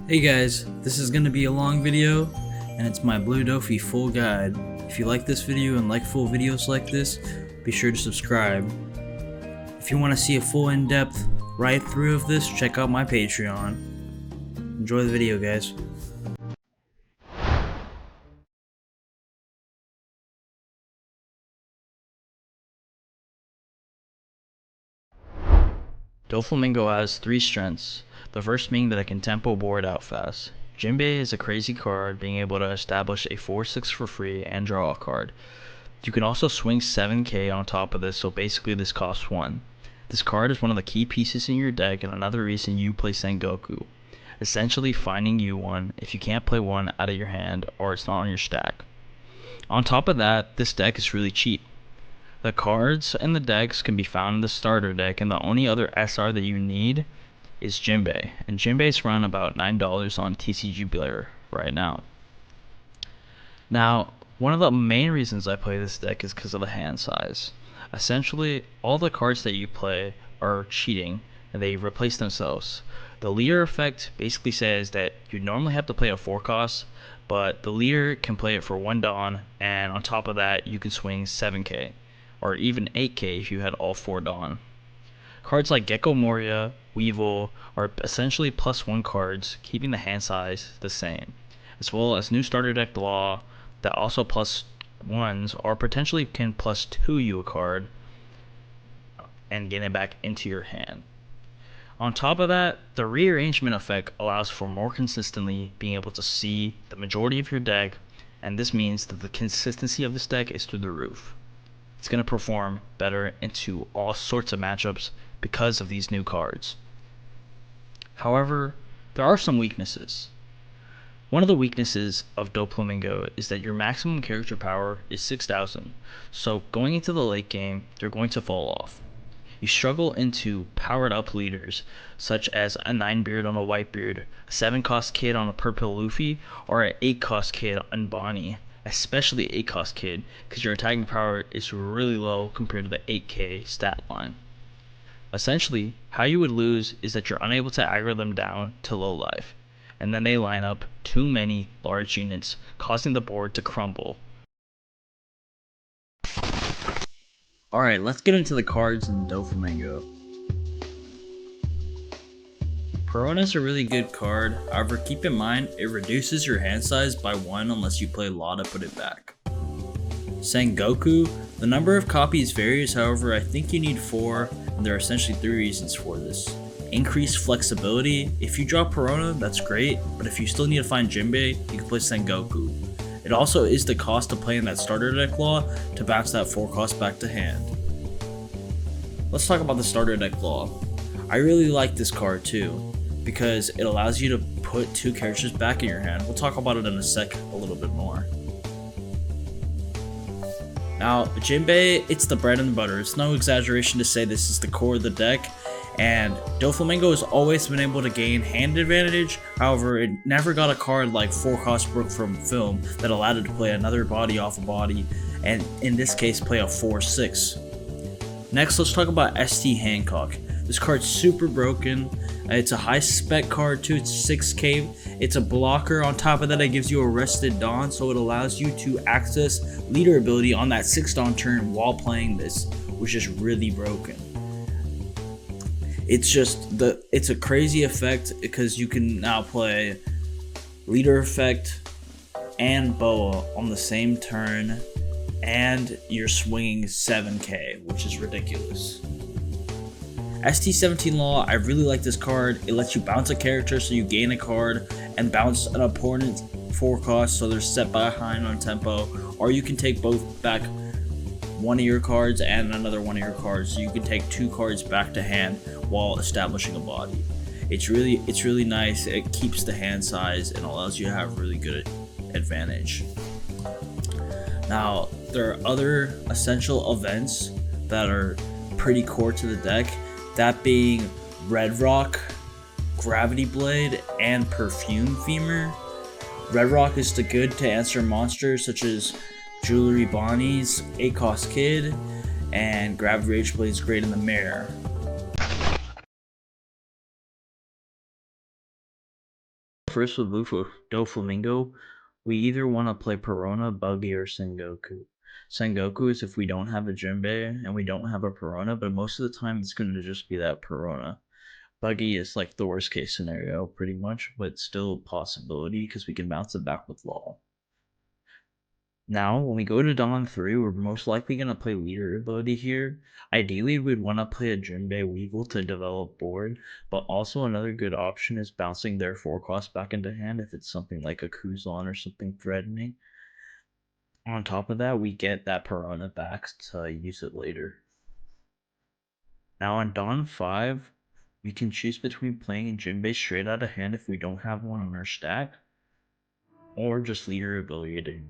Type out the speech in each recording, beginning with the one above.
Hey guys, this is going to be a long video, and it's my Blue Dofi full guide. If you like this video and like full videos like this, be sure to subscribe. If you want to see a full in-depth ride through of this, check out my Patreon. Enjoy the video, guys. Doflamingo has 3 strengths, the first being that it can tempo board out fast. Jinbei is a crazy card, being able to establish a 4/6 for free and draw a card. You can also swing 7k on top of this, so basically this costs 1. This card is one of the key pieces in your deck and another reason you play Sengoku, essentially finding you one if you can't play one out of your hand or it's not on your stack. On top of that, this deck is really cheap. The cards and the decks can be found in the starter deck, and the only other SR that you need is Jinbei, and Jinbei's run about $9 on TCG Player right now. Now, one of the main reasons I play this deck is because of the hand size. Essentially, all the cards that you play are cheating, and they replace themselves. The leader effect basically says that you normally have to play a 4 cost, but the leader can play it for 1 Dawn, and on top of that, you can swing 7k, or even 8k if you had all 4 Dawn. Cards like Gecko Moria, Weevil are essentially +1 cards, keeping the hand size the same, as well as new starter deck Law that also +1s or potentially can +2 you a card and get it back into your hand. On top of that, the rearrangement effect allows for more consistently being able to see the majority of your deck, and this means that the consistency of this deck is through the roof. It's going to perform better into all sorts of matchups because of these new cards. However, there are some weaknesses. One of the weaknesses of Doflamingo is that your maximum character power is 6,000, so going into the late game, they're going to fall off. You struggle into powered up leaders, such as a 9-beard on a Whitebeard, a 7-cost kid on a Purple Luffy, or an 8-cost kid on Bonnie, especially 8-cost kid, because your attacking power is really low compared to the 8k stat line. Essentially, how you would lose is that you're unable to aggro them down to low life, and then they line up too many large units, causing the board to crumble. Alright, let's get into the cards in Doflamingo. Perona is a really good card, however keep in mind it reduces your hand size by 1 unless you play Law to put it back. Sengoku, the number of copies varies, however I think you need 4, and there are essentially 3 reasons for this. Increased flexibility. If you draw Perona, that's great, but if you still need to find Jinbei, you can play Sengoku. It also is the cost of playing that starter deck Law to bounce that 4 cost back to hand. Let's talk about the starter deck Law. I really like this card too, because it allows you to put 2 characters back in your hand. We'll talk about it in a sec a little bit more. Now, Jinbei, it's the bread and butter. It's no exaggeration to say this is the core of the deck, and Doflamingo has always been able to gain hand advantage. However, it never got a card like 4-cost Brook from Film that allowed it to play another body off a body, and in this case play a 4/6. Next, let's talk about ST Hancock. This card's super broken. It's a high spec card too, it's 6k. It's a blocker. On top of that, it gives you Arrested Dawn, so it allows you to access leader ability on that 6 Dawn turn while playing this, which is really broken. It's a crazy effect because you can now play leader effect and Boa on the same turn, and you're swinging 7k, which is ridiculous. ST17 Law, I really like this card. It lets you bounce a character so you gain a card, and bounce an opponent 4 cost so they're set behind on tempo, or you can take both back, one of your cards and another one of your cards, so you can take 2 cards back to hand while establishing a body. It's really nice. It keeps the hand size and allows you to have really good advantage. Now, there are other essential events that are pretty core to the deck, that being Red Rock, Gravity Blade, and Perfume Femur. Red Rock is the good to answer monsters such as Jewelry Bonnie's 8-cost kid, and Gravity Rage Blade is great in the mirror. first with Doflamingo, we either want to play Perona, Buggy, or Sengoku. Sengoku is if we don't have a Jinbei and we don't have a Perona, but most of the time it's going to just be that Perona. Buggy is like the worst case scenario, pretty much, but still a possibility because we can bounce it back with Law. Now, when we go to Dawn 3, we're most likely going to play leader ability here. Ideally, we'd want to play a Jinbei Weevil to develop board, but also another good option is bouncing their 4 cost back into hand if it's something like a Kuzan or something threatening. On top of that, we get that Perona back to use it later. Now on Dawn 5, we can choose between playing Jinbei straight out of hand if we don't have one on our stack, or just leader ability.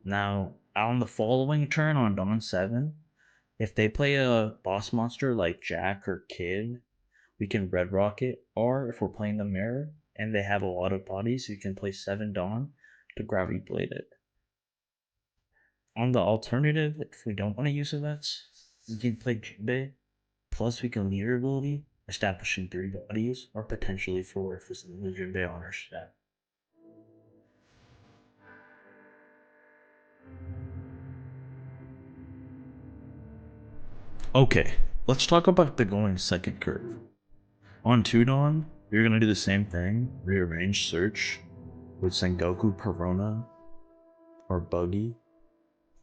Now, on the following turn on Dawn 7, if they play a boss monster like Jack or Kid, we can Red Rocket, or if we're playing the Mirror and they have a lot of bodies, we can play 7 Dawn to Gravity Blade it. On the alternative, if we don't want to use events, we can play Jinbei, plus we can leader ability, establishing 3 bodies, or potentially 4 if it's the Jinbei on our stack. Okay, let's talk about the going second curve. On 2 Dawn, you're going to do the same thing, rearrange search with Sengoku, Perona, or Buggy.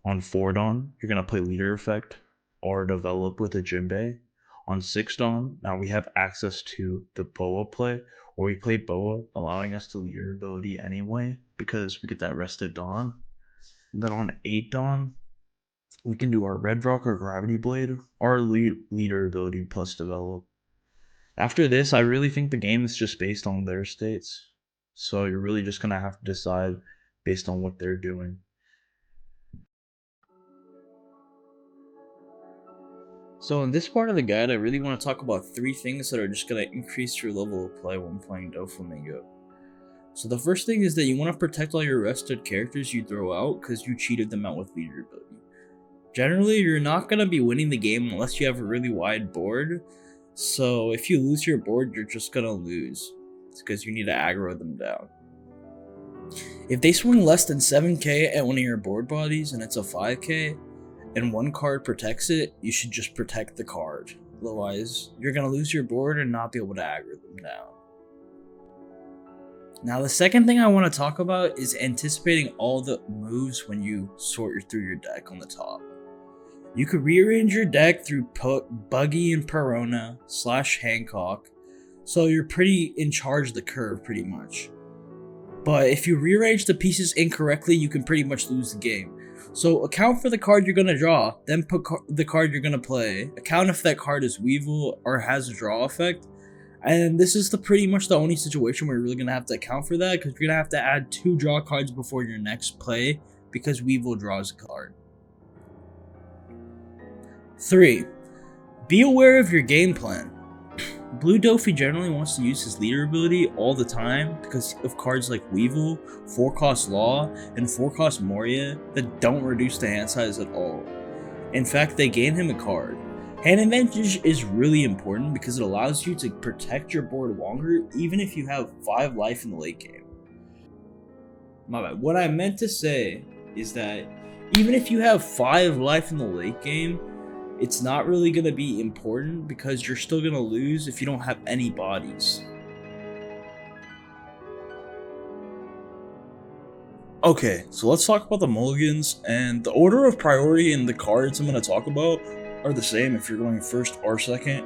On 4 Dawn, you're going to play leader effect or develop with a Jinbei. On 6 Dawn, now we have access to the Boa play, or we play Boa, allowing us to leader ability anyway because we get that rested Dawn. And then on 8 Dawn, we can do our Red Rock or Gravity Blade, or leader ability plus develop. After this, I really think the game is just based on their states. So you're really just going to have to decide based on what they're doing. So in this part of the guide, I really want to talk about 3 things that are just going to increase your level of play when playing Doflamingo. So the first thing is that you want to protect all your rested characters you throw out because you cheated them out with leader ability. Generally, you're not going to be winning the game unless you have a really wide board. So if you lose your board, you're just going to lose. It's because you need to aggro them down. If they swing less than 7k at one of your board bodies and it's a 5k, and one card protects it, you should just protect the card. Otherwise, you're going to lose your board and not be able to aggro them down. Now, the second thing I want to talk about is anticipating all the moves when you sort through your deck on the top. You could rearrange your deck through Buggy and Perona / Hancock, so you're pretty in charge of the curve pretty much. But if you rearrange the pieces incorrectly, you can pretty much lose the game. So account for the card you're going to draw, then put the card you're going to play. Account if that card is Weevil or has a draw effect. And this is pretty much the only situation where you're really going to have to account for that, because you're going to have to add 2 draw cards before your next play, because Weevil draws a card. 3. Be aware of your game plan. Blue Dofi generally wants to use his leader ability all the time because of cards like Weevil, 4-cost Law, and 4-cost Moria that don't reduce the hand size at all. In fact, they gain him a card. Hand advantage is really important because it allows you to protect your board longer even if you have 5 life in the late game. My bad. What I meant to say is that even if you have 5 life in the late game, it's not really going to be important because you're still going to lose if you don't have any bodies. Okay, so let's talk about the mulligans, and the order of priority in the cards I'm going to talk about are the same if you're going first or second.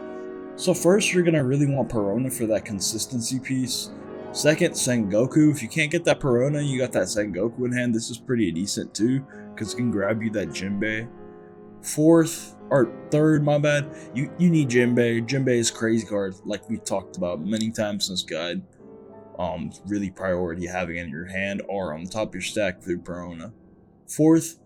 So first, you're going to really want Perona for that consistency piece. Second, Sengoku. If you can't get that Perona, you got that Sengoku in hand. This is pretty decent too, because it can grab you that Jinbei. Third, my bad, you need Jinbei. Jinbei is crazy card, like we talked about many times in this guide. Really priority having it in your hand or on the top of your stack through Perona. Fourth,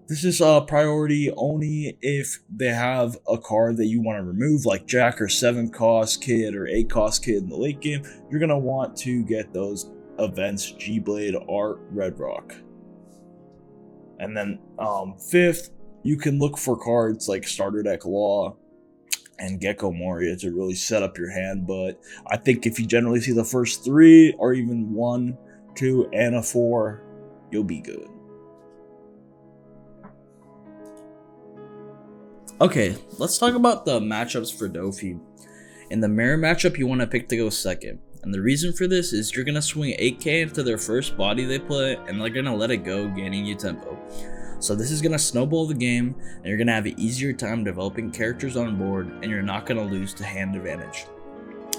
this is a priority only if they have a card that you want to remove, like Jack or 7-cost Kid or 8-cost Kid in the late game. You're going to want to get those events, G-Blade or Red Rock. And then fifth, you can look for cards like Starter Deck Law, and Gecko Moria to really set up your hand. But I think if you generally see the first 3 or even 1, 2, and a 4, you'll be good. Okay, let's talk about the matchups for Dofi. In the mirror matchup, you want to pick to go second. And the reason for this is you're going to swing 8k into their first body they play, and they're going to let it go, gaining you tempo. So this is going to snowball the game, and you're going to have an easier time developing characters on board, and you're not going to lose to hand advantage.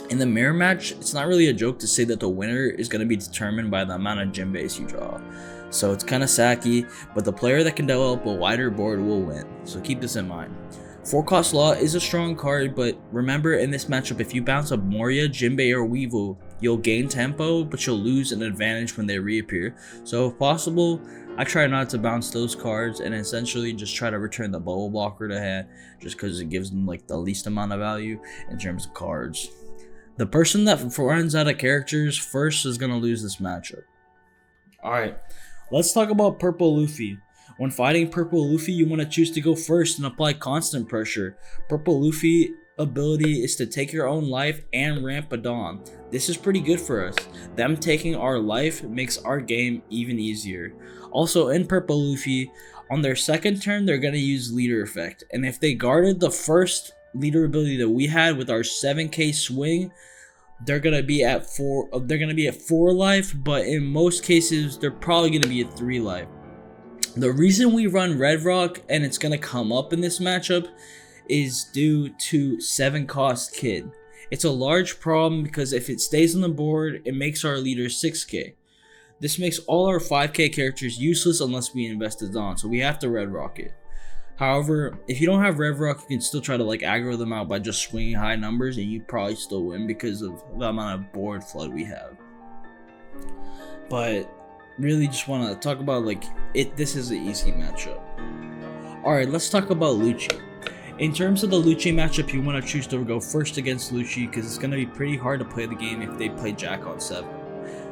In the mirror match, it's not really a joke to say that the winner is going to be determined by the amount of gym base you draw. So it's kind of sacky, but the player that can develop a wider board will win. So keep this in mind. 4-cost Law is a strong card, but remember in this matchup, if you bounce up Moria, Jinbei, or Weevil, you'll gain tempo, but you'll lose an advantage when they reappear. So if possible, I try not to bounce those cards and essentially just try to return the Bubble Blocker to hand, just because it gives them like the least amount of value in terms of cards. The person that runs out of characters first is going to lose this matchup. Alright, let's talk about Purple Luffy. When fighting Purple Luffy, you want to choose to go first and apply constant pressure. Purple Luffy ability is to take your own life and ramp a Dawn. This is pretty good for us. Them taking our life makes our game even easier. Also in Purple Luffy, on their second turn, they're going to use Leader Effect. And if they guarded the first leader ability that we had with our 7k swing, they're gonna be at 4 life, but in most cases they're probably gonna be at 3 life. The reason we run Red Rock, and it's gonna come up in this matchup, is due to 7-cost Kid. It's a large problem because if it stays on the board, it makes our leader 6k. This makes all our 5k characters useless unless we invest it on, so we have to Red Rock it. However, if you don't have Red Rock, you can still try to like aggro them out by just swinging high numbers, and you probably still win because of the amount of board flood we have. But really just want to talk about like this is an easy matchup. Alright, let's talk about Lucci. In terms of the Lucci matchup, you want to choose to go first against Lucci because it's going to be pretty hard to play the game if they play Jack on 7.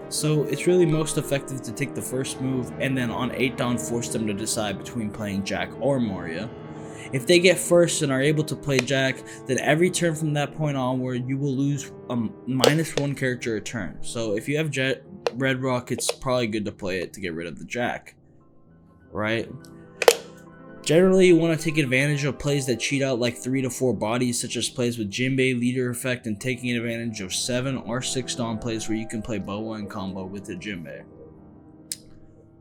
So it's really most effective to take the first move and then on 8 down force them to decide between playing Jack or Moria. If they get first and are able to play Jack, then every turn from that point onward you will lose -1 character a turn. So if you have Red Rock, it's probably good to play it to get rid of the Jack, right? Generally, you want to take advantage of plays that cheat out like 3 to 4 bodies, such as plays with Jinbei, Leader Effect, and taking advantage of 7 or 6 Dawn plays where you can play Boa and combo with the Jinbei.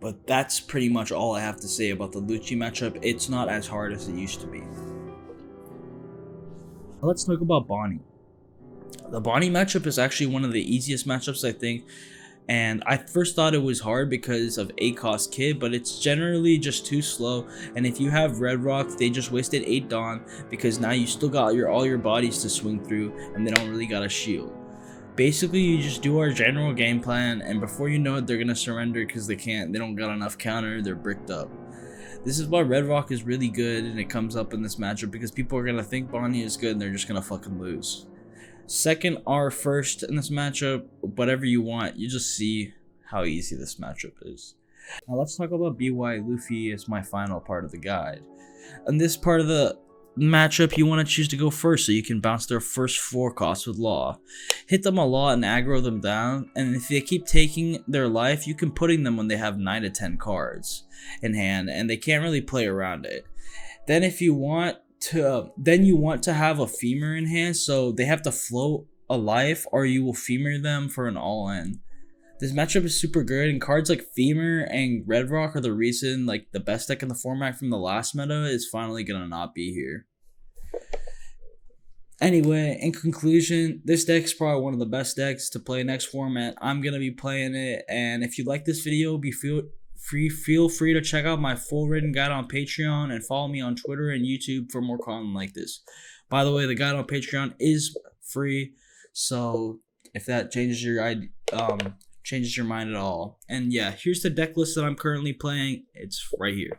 But that's pretty much all I have to say about the Lucci matchup. It's not as hard as it used to be. Let's talk about Bonnie. The Bonnie matchup is actually one of the easiest matchups, I think. And I first thought it was hard because of 8-cost Kid, but it's generally just too slow. And if you have Red Rock, they just wasted 8 Dawn because now you still got all your bodies to swing through, and they don't really got a shield. Basically, you just do our general game plan, and before you know it, they're gonna surrender because they don't got enough counter, they're bricked up. This is why Red Rock is really good, and it comes up in this matchup because people are gonna think Bonnie is good, and they're just gonna fucking lose. Second or first in this matchup, whatever you want, you just see how easy this matchup is. Now let's talk about BY Luffy as my final part of the guide. In this part of the matchup, you want to choose to go first so you can bounce their first 4 costs with Law. Hit them a lot and aggro them down, and if they keep taking their life, you can putting them when they have 9 to 10 cards in hand, and they can't really play around it. Then if you want to have a femur in hand, so they have to float a life or you will femur them for an all-in. This matchup is super good, and cards like femur and Red Rock are the reason like the best deck in the format from the last meta is finally gonna not be here. Anyway, in conclusion, this deck is probably one of the best decks to play next format. I'm gonna be playing it, and if you like this video, feel free to check out my full written guide on Patreon and follow me on Twitter and YouTube for more content like this. By the way, the guide on Patreon is free, so if that changes your mind at all. And yeah, here's the deck list that I'm currently playing. It's right here.